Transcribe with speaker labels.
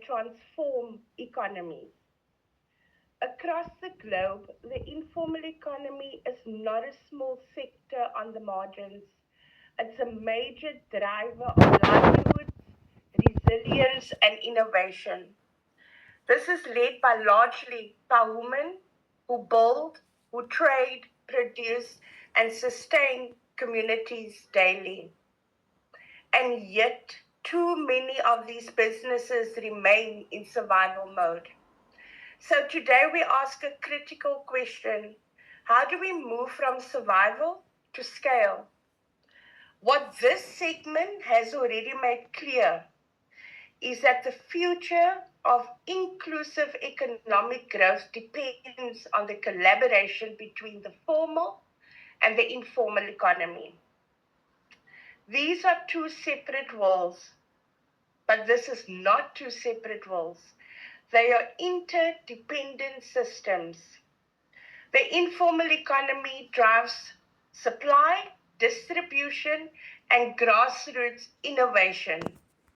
Speaker 1: transform economies. Across the globe, the informal economy is not a small sector on the margins. It's a major driver of livelihoods, resilience, and innovation. This is led by largely by women who build, who trade, produce, and sustain communities daily. And yet, too many of these businesses remain in survival mode. So today we ask a critical question. How do we move from survival to scale? What this segment has already made clear is that the future of inclusive economic growth depends on the collaboration between the formal and the informal economy. These are two separate worlds, but this is not two separate worlds. They are interdependent systems. The informal economy drives supply, distribution, and grassroots innovation.